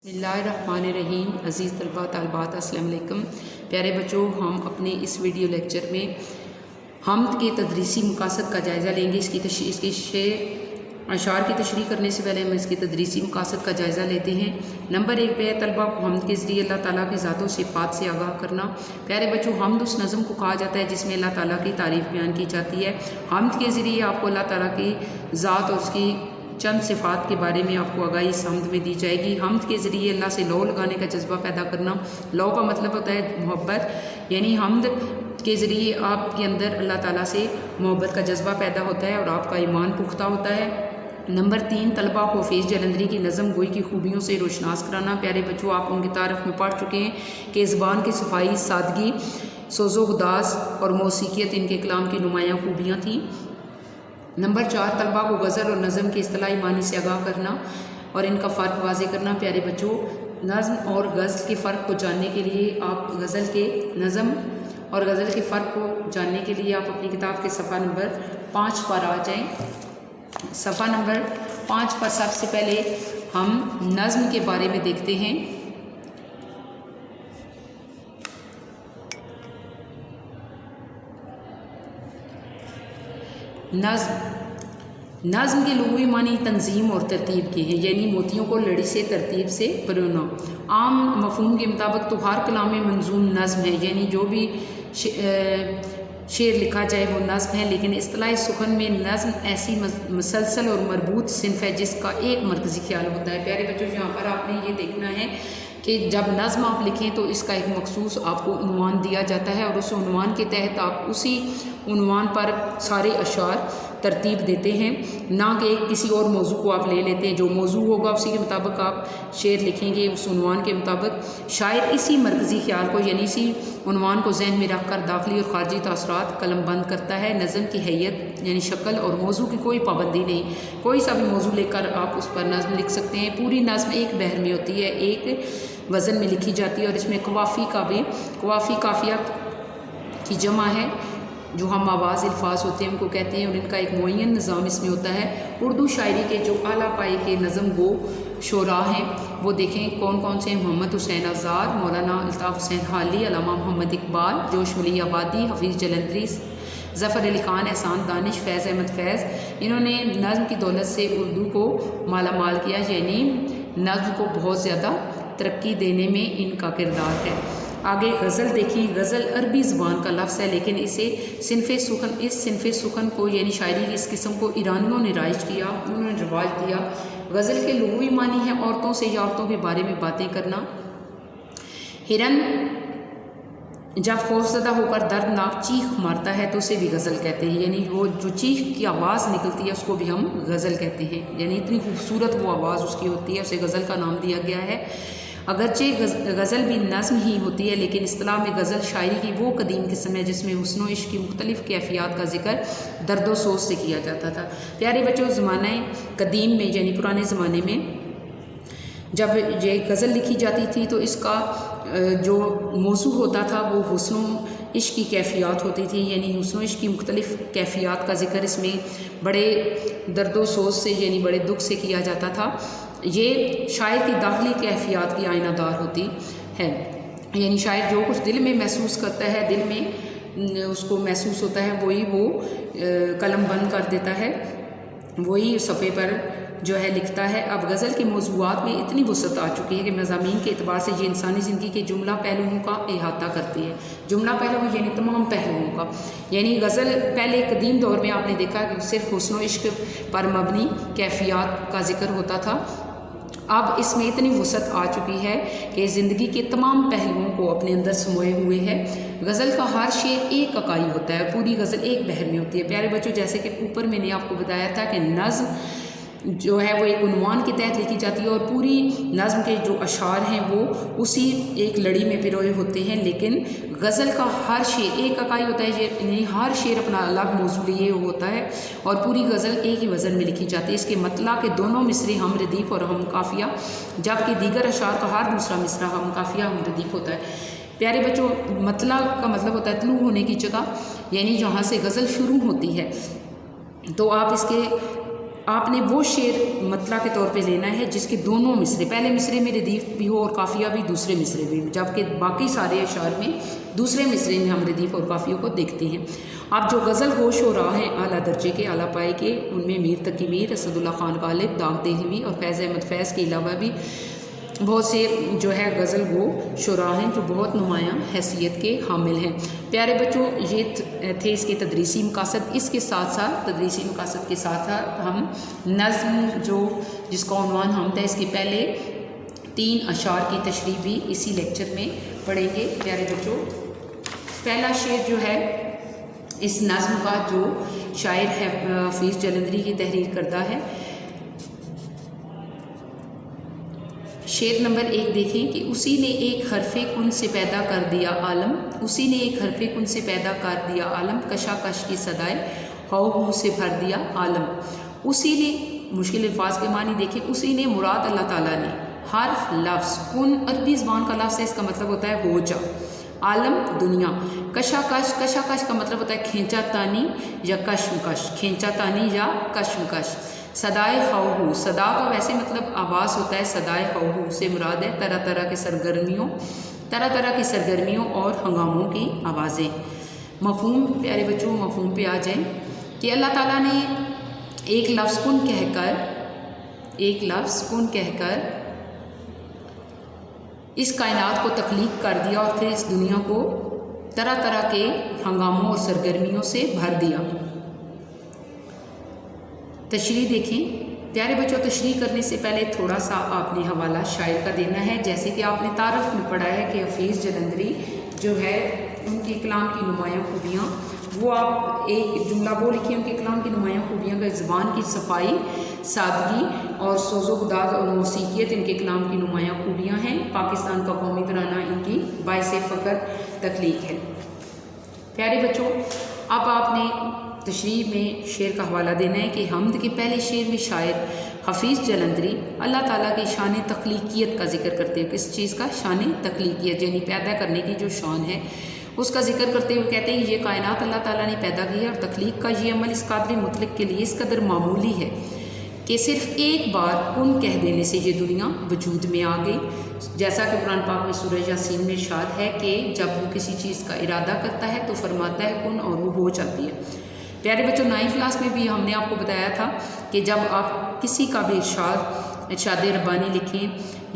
बिस्मिल्लाहिर्रहमानिर्रहीम। अज़ीज़ तलबा तालिबात अस्सलाम वालेकुम। प्यारे बच्चों, हम अपने इस वीडियो लेक्चर में हम्द के तदरीसी मकासद का जायज़ा लेंगे। इसकी अशार की तशरीह करने से पहले हम इसके तदरीसी मकासद का जायज़ा लेते हैं। नंबर 1 पे है तलबा को हम्द के ज़रिए अल्लाह ताला की ज़ात व सिफ़ात से आगाह करना। प्यारे बच्चों, हम्द उस नज़म को कहा जाता है जिसमें अल्लाह ताला की तारीफ़ बयान की जाती है। हम्द के ज़रिए आपको अल्लाह ताला की ज़ात और उसकी चंद सिफ़ात के बारे में आपको आगाही इस हम्द में दी जाएगी। हम्द के ज़रिए अल्लाह से लौ लगाने का जज्बा पैदा करना। लौ का मतलब होता है मोहब्बत, यानी हम्द के ज़रिए आपके अंदर अल्लाह ताला से मोहब्बत का जज्बा पैदा होता है और आपका ईमान पुख्ता होता है। नंबर 3 तलबा को हफीज़ जलंधरी की नज़म गोई की खूबियों से रोशनास कराना। प्यारे बच्चों, आप उनकी तारीफ़ में पढ़ चुके हैं कि ज़बान की सफाई, सादगी, सोज़ो गुदास और मौसीकियत इनके कलाम की नुमायाँ खूबियाँ थीं। नंबर 4 तलबा को गज़ल और नज़म के इस्तिलाही मानी से आगाह करना और इनका फ़र्क वाज़ेह करना। प्यारे बच्चों, नज़म और गज़ल के फ़र्क को जानने के लिए आप नज़म और गज़ल के फ़र्क को जानने के लिए आप अपनी किताब के सफ़ा नंबर 5 पर आ जाएं। सफ़ा नंबर 5 पर सबसे पहले हम नज़म के बारे में देखते हैं। नज़्म के लुग़वी मानी तंजीम और तरतीब के हैं, यानी मोतियों को लड़ी से तरतीब से परोना। आम मफ़हूम के मुताबिक तो हर कलाम मंजूम नज़्म है, यानी जो भी शेर लिखा जाए वो नज़्म है। लेकिन इस्तिलाही सुखन में नज़्म ऐसी मसलसल और मरबूत सिन्फ़ है जिसका एक मरकज़ी ख्याल होता है। प्यारे बच्चों, यहाँ पर आपने ये देखना है कि जब नज़्म आप लिखें तो इसका एक मखसूस आपको उन्वान दिया जाता है और उस उन्वान के तहत आप उसी उन्वान पर सारे अशार तरतीब देते हैं, ना कि किसी और मौजू को आप ले लेते हैं। जो मौजू होगा उसी के मुताबिक आप शेर लिखेंगे, उस उन्वान के मुताबिक। शायर इसी मरकज़ी ख्याल को यानी इसी उन्वान को जहन में रख कर दाखिली और ख़ारजी तासरात कलम बंद करता है। नज़म की हैयत यानी शक्ल और मौजू की कोई पाबंदी नहीं, कोई सा भी मौजू लेकर आप उस पर नज़म लिख सकते हैं। पूरी नज़म एक बहर में होती है, एक वज़न में लिखी जाती है और इसमें कवाफ़ी काफ़िया की जमा है। जो हम आवाज़ अल्फाज होते हैं उनको कहते हैं और इनका एक मुअय्यन निज़ाम इसमें होता है। उर्दू शायरी के जो आला पाए के नज़म गो शोरा हैं वो देखें कौन कौन से हैं। मोहम्मद हुसैन आज़ाद, मौलाना अल्ताफ़ हुसैन हाली, अल्लामा मोहम्मद इकबाल, जोश वली आबादी, हफीज़ जलंधरी, ज़फ़र अली ख़ान, एहसान दानिश, फ़ैज़ अहमद फ़ैज़। इन्होंने नज़्म की दौलत से उर्दू को माला माल किया, यानी नज़्म को बहुत ज़्यादा तरक्की देने में इनका किरदार है। आगे गज़ल देखिए। गज़ल अरबी ज़ुबान का लफ्ज़ है, लेकिन इस सिनफ़े सुखन को यानी शायरी की इस किस्म को ईरानियों ने राइज किया, उन्होंने रिवाज दिया। गज़ल के लुग़वी मानी है औरतों से या औरतों के बारे में बातें करना। हिरन जब खौफज़दा होकर दर्दनाक चीख मारता है तो उसे भी गज़ल कहते हैं, यानी वो जो चीख की आवाज़ निकलती है उसको भी हम गज़ल कहते हैं, यानी इतनी खूबसूरत वो आवाज़ उसकी होती है, उसे गज़ल का नाम दिया गया है। अगरचे गज़ल भी नज़्म ही होती है, लेकिन इस्तिलाह में गज़ल शायरी की वो कदीम किस्म है जिसमें हुस्न व इश्क़ की मुख्तलिफ़ कैफ़ियत का ज़िक्र दर्द व सोच से किया जाता था। प्यारे बच्चों, ज़माने कदीम में यानी पुराने ज़माने में जब ये गज़ल लिखी जाती थी तो इसका जो मौजू होता था वो हुस्न व इश्क़ की कैफ़ियत होती थी, यानी हुस्न व इश्क़ की मुख्तलिफ़ कैफ़ियत का ज़िक्र इसमें बड़े दर्द व सोच से यानी बड़े दुख से किया जाता था। ये शायर की दाखिली कैफ़ियत की आइनादार होती है, यानी शायर जो कुछ दिल में महसूस करता है, दिल में उसको महसूस होता है, वही वो कलम बंद कर देता है, वही सफ़े पर जो है लिखता है। अब गज़ल के मौज़ूआत में इतनी वसअत आ चुकी है कि मज़ामीन के एतबार से ये इंसानी ज़िंदगी के जुमला पहलुओं का अहाता करती है। जुमला पहलू यानी तमाम पहलुओं का, यानी गज़ल पहले कदीम दौर में आपने देखा कि सिर्फ हुस्न व इश्क़ पर मबनी कैफ़ियत का ज़िक्र होता था। अब इसमें इतनी वसअत आ चुकी है कि ज़िंदगी के तमाम पहलुओं को अपने अंदर समोए हुए है। गज़ल का हर शेर एक इकाई होता है, पूरी गज़ल एक बहर में होती है। प्यारे बच्चों, जैसे कि ऊपर मैंने आपको बताया था कि नज़्म जो है वो एक उन्वान के तहत लिखी जाती है और पूरी नज़्म के जो अशार हैं वो उसी एक लड़ी में पिरोए होते हैं, लेकिन गज़ल का हर शेर एक इकाई होता है, यानी हर शेर अपना अलग मौजू लिए होता है और पूरी गज़ल एक ही वज़न में लिखी जाती है। इसके मतला के दोनों मिसरे हम रदीफ़ और हम काफ़िया, जबकि दीगर अशार का हर दूसरा मिसरा हम काफ़िया हम रदीफ़ होता है। प्यारे बच्चों, मतला का मतलब होता है तलू होने की जगह, यानी जहाँ से गज़ल शुरू होती है। तो आप इसके آپ نے وہ شعر مطلع کے طور پہ لینا ہے جس کے دونوں مصرے، پہلے مصرے میں ردیف بھی ہو اور قافیہ بھی دوسرے مصرے میں، جبکہ باقی سارے اشعار میں دوسرے مصرے میں ہم ردیف اور قافیوں کو دیکھتے ہیں۔ اب جو غزل ہوش ہو رہا ہے اعلیٰ درجے کے، اعلیٰ پائے کے، ان میں میر تقی میر، اسد اللہ خان غالب، داغ دہلوی اور فیض احمد فیض کے علاوہ بھی بہت سے جو ہے غزل گو شعراء ہیں جو بہت نمایاں حیثیت کے حامل ہیں۔ پیارے بچوں، یہ تھے اس کے تدریسی مقاصد۔ اس کے ساتھ ساتھ تدریسی مقاصد کے ساتھ ساتھ ہم نظم جو جس کا عنوان ہم تھا، اس کے پہلے 3 اشعار کی تشریح بھی اسی لیکچر میں پڑھیں گے۔ پیارے بچوں، پہلا شعر جو ہے اس نظم کا جو شاعر ہے حفیظ جلندری کی تحریر کردہ ہے۔ شعر نمبر 1 دیکھیں کہ اسی نے ایک حرف کن سے پیدا کر دیا عالم، اسی نے ایک حرف کن سے پیدا کر دیا عالم، کشاکش کی صدائے ہو سے بھر دیا عالم۔ اسی نے، مشکل الفاظ کے معنی دیکھیں، اسی نے مراد اللہ تعالیٰ نے، حرف لفظ، کن عربی زبان کا لفظ ہے، اس کا مطلب ہوتا ہے ہو جا، عالم دنیا، کشاکش، کشاکش کا مطلب ہوتا ہے کھینچا تانی یا کشمکش، کھینچا تانی یا کشمکش۔ صدائے ہو، صدا کا ویسے مطلب آواز ہوتا ہے، صدائے ہو سے مراد ہے طرح طرح کی سرگرمیوں اور ہنگاموں کی آوازیں۔ مفہوم، پیارے بچوں، مفہوم پہ آ جائیں کہ اللہ تعالیٰ نے ایک لفظ کن کہہ کر اس کائنات کو تخلیق کر دیا اور پھر اس دنیا کو طرح طرح کے ہنگاموں اور سرگرمیوں سے بھر دیا۔ تشریح دیکھیں پیارے بچوں، تشریح کرنے سے پہلے تھوڑا سا آپ نے حوالہ شاعر کا دینا ہے۔ جیسے کہ آپ نے تعارف میں پڑھا ہے کہ حفیظ جلندری جو ہے ان کے کلام کی نمایاں خوبیاں، وہ آپ ایک جملہ وہ لکھیں، ان کے کلام کی نمایاں خوبیاں کا زبان کی صفائی، سادگی اور سوز و گداز اور موسیقیت ان کے کلام کی نمایاں خوبیاں ہیں۔ پاکستان کا قومی ترانہ ان کی باعث فخر تخلیق ہے۔ پیارے بچوں، اب آپ نے تشریح میں شعر کا حوالہ دینا ہے کہ حمد کے پہلے شعر میں شاعر حفیظ جلندری اللہ تعالیٰ کی شان تخلیقیت کا ذکر کرتے ہیں۔ کس چیز کا؟ شان تخلیقیت، یعنی پیدا کرنے کی جو شان ہے اس کا ذکر کرتے ہوئے کہتے ہیں یہ کائنات اللہ تعالیٰ نے پیدا کی ہے اور تخلیق کا یہ عمل اس قادر مطلق کے لیے اس قدر معمولی ہے کہ صرف ایک بار کن کہہ دینے سے یہ دنیا وجود میں آ گئی۔ جیسا کہ قرآن پاک میں سورہ یاسین میں ارشاد ہے کہ جب وہ کسی چیز کا ارادہ کرتا ہے تو فرماتا ہے کن اور وہ ہو جاتی ہے۔ پیارے بچوں، 9 کلاس میں بھی ہم نے آپ کو بتایا تھا کہ جب آپ کسی کا بھی ارشاد ربانی لکھیں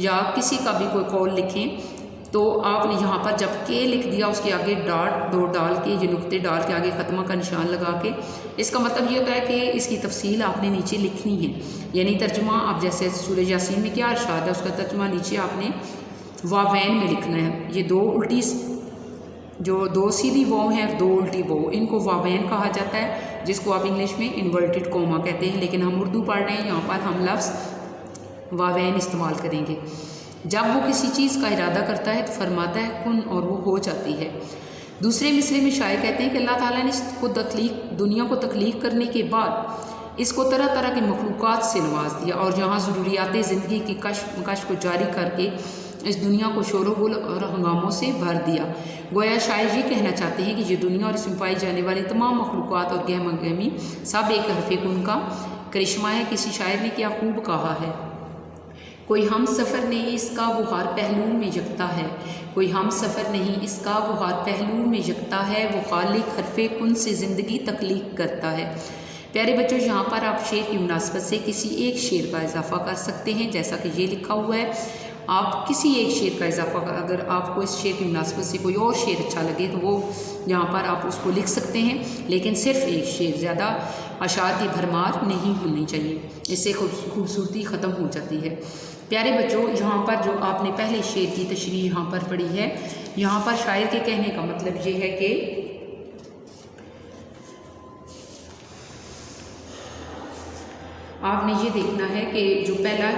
یا کسی کا بھی کوئی قول لکھیں تو آپ نے یہاں پر جب کے لکھ دیا اس کے آگے ڈاٹ 2 ڈال کے، یہ نقطے ڈال کے آگے ختمہ کا نشان لگا کے، اس کا مطلب یہ ہوتا ہے کہ اس کی تفصیل آپ نے نیچے لکھنی ہے، یعنی ترجمہ آپ جیسے سورہ یاسین میں کیا ارشاد ہے اس کا ترجمہ نیچے آپ نے واوین میں لکھنا ہے۔ یہ 2 الٹی جو 2 سیدھی واو ہیں اور 2 الٹی واو، ان کو واوین کہا جاتا ہے، جس کو آپ انگلش میں انورٹڈ کوما کہتے ہیں، لیکن ہم اردو پڑھ رہے ہیں، یہاں پر ہم لفظ واوین استعمال کریں گے۔ جب وہ کسی چیز کا ارادہ کرتا ہے تو فرماتا ہے کن اور وہ ہو جاتی ہے۔ دوسرے مصرے میں شاعر کہتے ہیں کہ اللہ تعالیٰ نے دنیا کو تخلیق کرنے کے بعد اس کو طرح طرح کی مخلوقات سے نواز دیا اور جہاں ضروریات زندگی کی کشف کو جاری کر کے اس دنیا کو شور و غل اور ہنگاموں سے بھر دیا۔ گویا شاعر یہ کہنا چاہتے ہیں کہ یہ دنیا اور اس میں پائی جانے والی تمام مخلوقات اور گہما گہمی سب ایک حرف کن کا کرشمہ ہے۔ کسی شاعر نے کیا خوب کہا ہے، کوئی ہم سفر نہیں اس کا وہ ہر پہلو میں یکتا ہے، کوئی ہم سفر نہیں اس کا وہ ہر پہلو میں یکتا ہے، وہ خالق حرف کن سے زندگی تخلیق کرتا ہے۔ پیارے بچوں، یہاں پر آپ شعر کی مناسبت سے کسی ایک شعر کا اضافہ کر سکتے ہیں، جیسا کہ یہ لکھا ہوا ہے۔ آپ کسی ایک شعر کا اضافہ اگر آپ کو اس شعر کی مناسبت سے کوئی اور شعر اچھا لگے تو وہ یہاں پر آپ اس کو لکھ سکتے ہیں، لیکن صرف ایک شعر، زیادہ اشعار کی بھرمار نہیں ہونی چاہیے، اس سے خوبصورتی ختم ہو جاتی ہے۔ پیارے بچوں، یہاں پر جو آپ نے پہلے شعر کی تشریح یہاں پر پڑھی ہے، یہاں پر شاعر کے کہنے کا مطلب یہ ہے کہ آپ نے یہ دیکھنا ہے کہ جو پہلا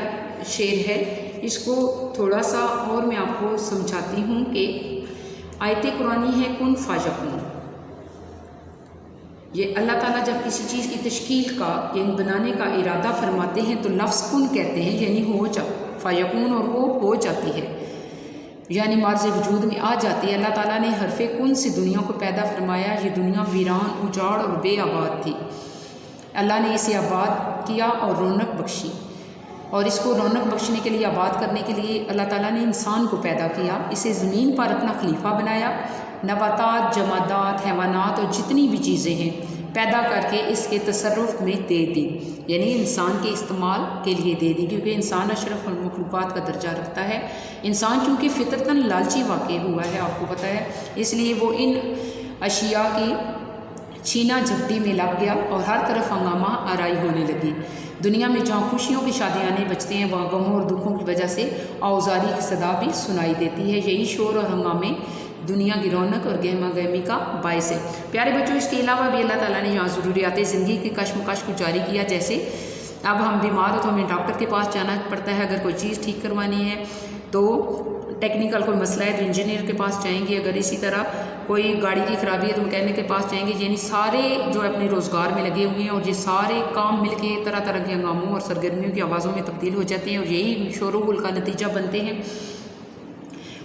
شعر ہے اس کو تھوڑا سا اور میں آپ کو سمجھاتی ہوں کہ آیت قرآنی ہے کن فیکون۔ یہ اللہ تعالیٰ جب کسی چیز کی تشکیل کا یعنی بنانے کا ارادہ فرماتے ہیں تو لفظ کن کہتے ہیں، یعنی ہو جا، فیکون اور وہ ہو جاتی ہے، یعنی مارز وجود میں آ جاتی ہے۔ اللہ تعالیٰ نے حرف کن سے دنیا کو پیدا فرمایا۔ یہ دنیا ویران، اجاڑ اور بے آباد تھی، अल्लाह ने इसे आबाद किया और रौनक बख्शी, और इसको रौनक बख्शने के लिए, आबाद करने के लिए अल्लाह ताला ने इंसान को पैदा किया, इसे ज़मीन पर अपना खलीफा बनाया, नबातात, जमादात, हैवानात और जितनी भी चीज़ें हैं पैदा करके इसके तसर्रुफ़ में दे दी, यानी इंसान के इस्तेमाल के लिए दे दी, क्योंकि इंसान अशरफ मखलूक़ात का दर्जा रखता है। इंसान चूँकि फ़ितरतन लालची वाक़ई हुआ है, आपको पता है, इसलिए वो इन अशिया की छीना झपटी में लग गया और हर तरफ हंगामा आराई होने लगी। दुनिया में जहाँ खुशियों की शादियाने बजते हैं, वहाँ गमों और दुखों की वजह से औजारी की सदा भी सुनाई देती है। यही शोर और हंगामे दुनिया की रौनक और गहमा गहमी का बायस है। प्यारे बच्चों, इसके अलावा भी अल्लाह ताला ने यहाँ ज़रूरियात ज़िंदगी की कशमकश को जारी किया। जैसे अब हम बीमार हो तो हमें डॉक्टर के पास जाना पड़ता है, अगर कोई चीज़ ठीक करवानी है तो टेक्निकल कोई मसला है तो इंजीनियर के पास जाएंगे, अगर इसी तरह कोई गाड़ी की ख़राबी है तो मैकेनिक के पास जाएंगे। यानी सारे जो अपने रोज़गार में लगे हुए हैं और ये सारे काम मिल के तरह तरह के हंगामों और सरगर्मियों की आवाज़ों में तब्दील हो जाते हैं और यही शोर गुल का नतीजा बनते हैं,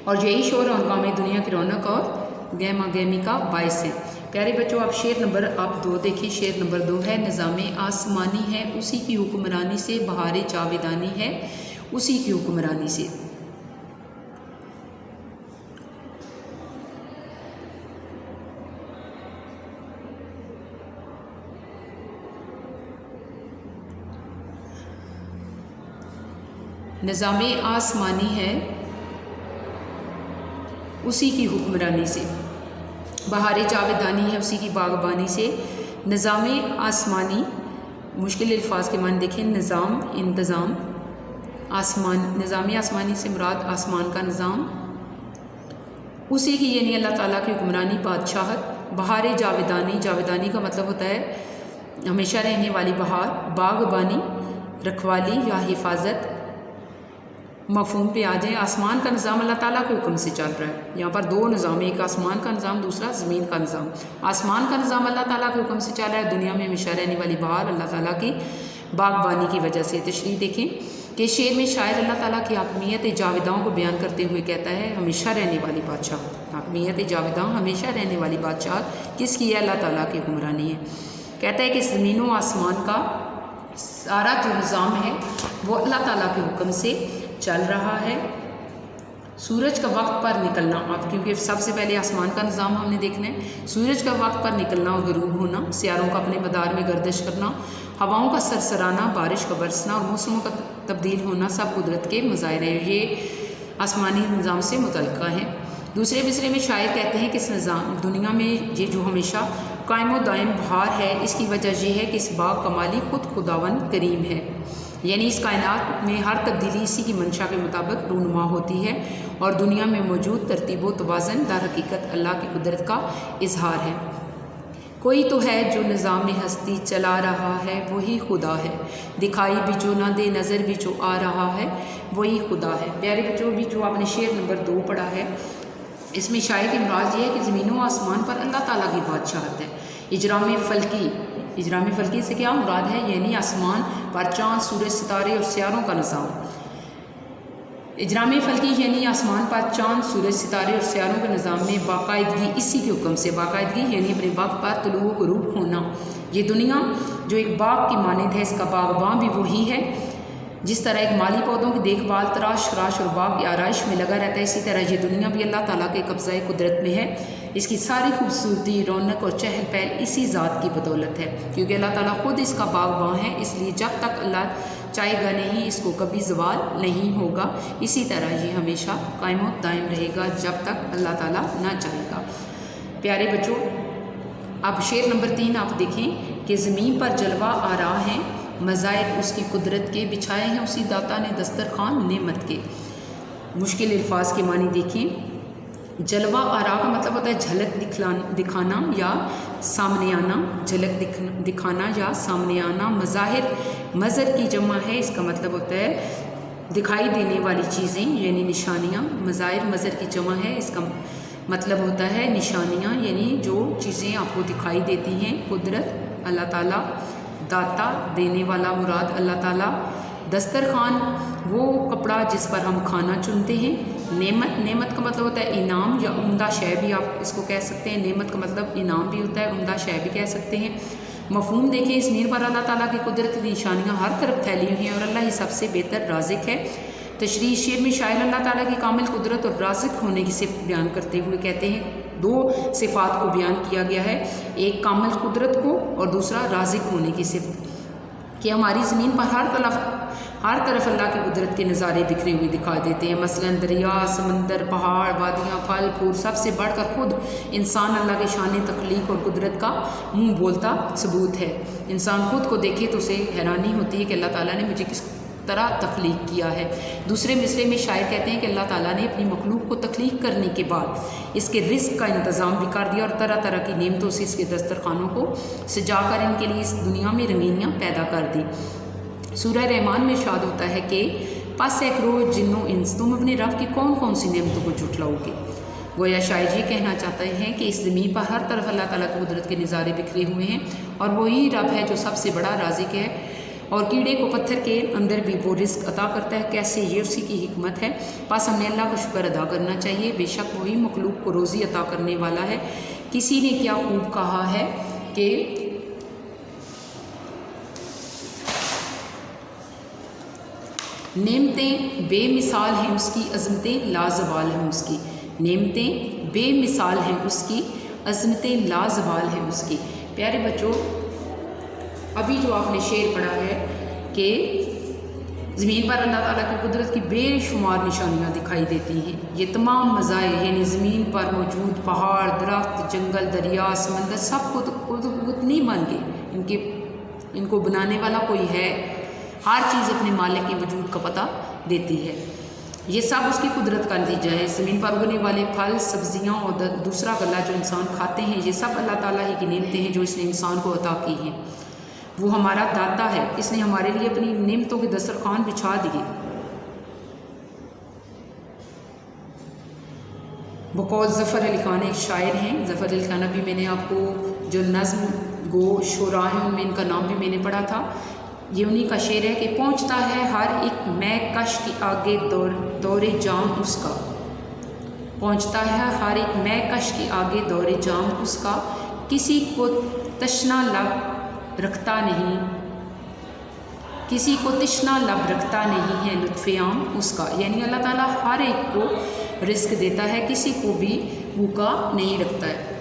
और यही शोर और हंगामे दुनिया की रौनक और गहमा गहमी का बायस है। प्यारे बच्चों, आप शेर नंबर 2 देखिए। शेर नंबर 2 है, निज़ामे आसमानी है उसी की हुक्मरानी से, बहारे जावेदानी है उसी की हुक्मरानी से। निज़ामे आसमानी है उसी की हुक्मरानी से, बहारे जावेदानी है उसी की बागबानी से। निज़ामे आसमानी, मुश्किल अल्फाज के माने देखें, निज़ाम, इंतज़ाम, आसमान। निज़ामे आसमानी से मुराद आसमान का निज़ाम, उसी की यानी अल्लाह ताला की हुक्मरानी, बादशाहत। बहारे जावेदानी, जावेदानी का मतलब होता है हमेशा रहने वाली बहार। बागबानी, रखवाली या हिफाजत। मफ़हूम पे आ जाए, आसमान का निज़ाम अल्लाह ताला के हुक्म से चल रहा है। यहाँ पर 2 निज़ाम, एक आसमान का निज़ाम, दूसरा ज़मीन का निज़ाम। आसमान का निज़ाम अल्लाह ताला के हुक्म से चल रहा है, दुनिया में हमेशा रहने वाली बहार अल्लाह ताला की बागबानी की वजह से। तशरीह देखें कि शेर में शायर अल्लाह ताला की हकमियत जावेदाओं को बयान करते हुए कहता है, हमेशा रहने वाली बादशाह, हकमियत जावेदां, हमेशा रहने वाली बादशाह किसकी है? अल्लाह ताला की हुक्मरानी है। कहता है कि ज़मीन व आसमान का सारा जो निज़ाम है वो अल्लाह ताला के हुक्म से चल रहा है। सूरज का वक्त पर निकलना, अब क्योंकि सबसे पहले आसमान का निज़ाम हमने देखना है। सूरज का वक्त पर निकलना और ग़रूब होना, सियारों का अपने मदार में गर्दिश करना, हवाओं का सरसराना, बारिश का बरसना और मौसमों का तब्दील होना सब कुदरत के मज़ाहिर हैं। ये आसमानी निज़ाम से मुतल्लिक़ हैं। दूसरे मिसरे में शायर कहते हैं कि इस निज़ाम दुनिया में ये जो हमेशा कायम व दायम बहार है, इसकी वजह यह है कि इस बाग का मालिक खुद खुदावन करीम है। यानी इस कायनात में हर तब्दीली इसी की मंशा के मुताबिक रूनुमा होती है और दुनिया में मौजूद तरतीब व तवाज़न दर हकीकत अल्लाह की कुदरत का इजहार है। कोई तो है जो निज़ाम हस्ती चला रहा है, वही खुदा है। दिखाई भी जो ना दे, नज़र भी जो आ रहा है, वही खुदा है। प्यारे बच्चों, भी जो आपने शेर नंबर 2 पढ़ा है, इसमें शायर की मुराद ये है कि ज़मीन व आसमान पर अल्लाह ताला की बादशाहत है। इजराम फ़ल्की से क्या मुराद है? यानी आसमान पर चाँद, सूरज, सितारे और सियारों का निज़ाम। इजराम फ़ल्की यानी आसमान पर चाँद, सूरज, सितारे और सियारों के निज़ाम में बाकायदगी, इसी के हुक्म से बाकायदगी यानी अपने वक्त पर तुलू व ग़ुरूब होना। ये दुनिया जो एक बाग की मानद है, इसका बागबां भी वही है। जिस तरह एक माली पौधों की देखभाल, तराश खराश और बाग की आराइश में लगा रहता है, इसी तरह ये दुनिया भी अल्लाह ताला के कब्ज़ाए कुदरत में है। इसकी सारी खूबसूरती, रौनक और चहल पहल इसी ज़ात की बदौलत है, क्योंकि अल्लाह ताला खुद इसका बागबां है। इसलिए जब तक अल्लाह चाहेगा नहीं, इसको कभी ज़वाल नहीं होगा। इसी तरह ये हमेशा कायम व दायम रहेगा जब तक अल्लाह ताला ना चाहेगा। प्यारे बच्चों, अब शेर नंबर 3 आप देखें कि ज़मीन पर जलवा आ रहा है, मज़ाहिर उसकी कुदरत के, बिछाए हैं उसी दाता ने दस्तरखान नेमत के। मुश्किल अल्फाज के मानी देखें। जलवा आरा का मतलब होता है झलक दिखाना या सामने आना, झलक दिखाना या सामने आना। मज़ाहिर मज़र की जमा है, इसका मतलब होता है दिखाई देने वाली चीज़ें यानी निशानियाँ। मज़ाहिर मज़र की जमा है, इसका मतलब होता है निशानियाँ, यानी जो चीज़ें आपको दिखाई देती हैं। कुदरत अल्लाह ताला, दाता देने वाला मुराद अल्लाह ताला। दस्तरखान वो कपड़ा जिस पर हम खाना चुनते हैं। नेमत का मतलब होता है इनाम या उम्दा शय भी आप इसको कह सकते हैं। नेमत का मतलब इनाम भी होता है, उम्दा शय भी कह सकते हैं। मफहूम देखें, इस ज़मीन पर अल्लाह ताला की कुदरत की निशानियाँ हर तरफ फैली हुई हैं और अल्लाह ही सबसे बेहतर राज़िक है। तशरीह शेर में शायर अल्लाह ताला की कामिल कुदरत और राज़िक होने की सिफ़त बयान करते हुए कहते हैं, दो सिफ़ात को बयान किया गया है, एक कामिल कुदरत को और दूसरा राज़िक होने की सिफ़त, कि हमारी ज़मीन पर हर तरफ अल्लाह की कुदरत के नज़ारे बिखरे हुए दिखाई देते हैं। मसलन दरिया, समंदर, पहाड़, वादियाँ, फल फूल, सबसे बढ़कर खुद इंसान अल्लाह के शान तख्लीक और कुदरत का मुँह बोलता सबूत है। इंसान खुद को देखे तो उसे हैरानी होती है कि अल्लाह ताला ने मुझे किस तरह तख्लीक किया है। दूसरे मिसरे में शायर कहते हैं कि अल्लाह ताला ने अपनी मखलूक को तख्लीक करने के बाद इसके रिस्क का इंतज़ाम भी कर दिया और तरह तरह की नेमतों से इसके दस्तरखानों को सजा कर इनके लिए इस दुनिया में रंगीनियाँ पैदा कर दी। सूरह रहमान में इरशाद होता है कि पस एक रोज़ जिन्नो इंस, तुम अपने रब की कौन कौन सी नेमतों को झुठलाओगे। गोया शायर ये कहना चाहते हैं कि इस ज़मीन पर हर तरफ अल्लाह ताला की कुदरत के नज़ारे बिखरे हुए हैं और वही रब है जो सबसे बड़ा राज़िक है और कीड़े को पत्थर के अंदर भी वो रिस्क अता करता है। कैसे, ये उसी की हिकमत है। बस हमें अल्लाह का शुक्र अदा करना चाहिए। बेशक वही मखलूक को रोज़ी अता करने वाला है। किसी ने क्या खूब कहा है कि नेमतें बेमिसाल हैं उसकी, अज़मतें लाजवाल हैं उसकी। नेमतें बेमिसाल हैं उसकी, अज़मतें लाजवाल हैं उसकी। प्यारे बच्चों, अभी जो आपने शेर पढ़ा है कि ज़मीन पर अल्लाह ताला की कुदरत की बेशुमार निशानियाँ दिखाई देती हैं। ये तमाम मज़ाहिर यानी ज़मीन पर मौजूद पहाड़, दरख्त, जंगल, दरिया, समंदर सब खुद नहीं बन गए, इनको बनाने वाला कोई है। हर चीज़ अपने मालिक के वजूद का पता देती है। ये सब उसकी कुदरत का नतीजा है। ज़मीन पर उगने वाले फल, सब्जियाँ और दूसरा गला जो इंसान खाते हैं, ये सब अल्लाह ताला ही की नेमतें हैं जो इसने इंसान को अता की हैं। वो हमारा दाता है, इसने हमारे लिए अपनी नेमतों के दस्तरखान बिछा दिए। बकौल ज़फ़र अली खान एक शायर हैं। ज़फ़र अली खान अभी मैंने आपको जो नज़्म गो शुरा हैं उनमें इनका नाम भी मैंने पढ़ा था। ये उन्हीं का शेर है कि पहुँचता है हर एक मैं कश के आगे दौरे जाम उसका। पहुँचता है हर एक मैं कश के आगे दौरे जाम उसका, किसी को तशना लब रखता नहीं, किसी को तिश्ना लब रखता नहीं है लुत्फ़े आम उसका। यानी अल्लाह ताला हर एक को रिस्क देता है, किसी को भी भूखा नहीं रखता है।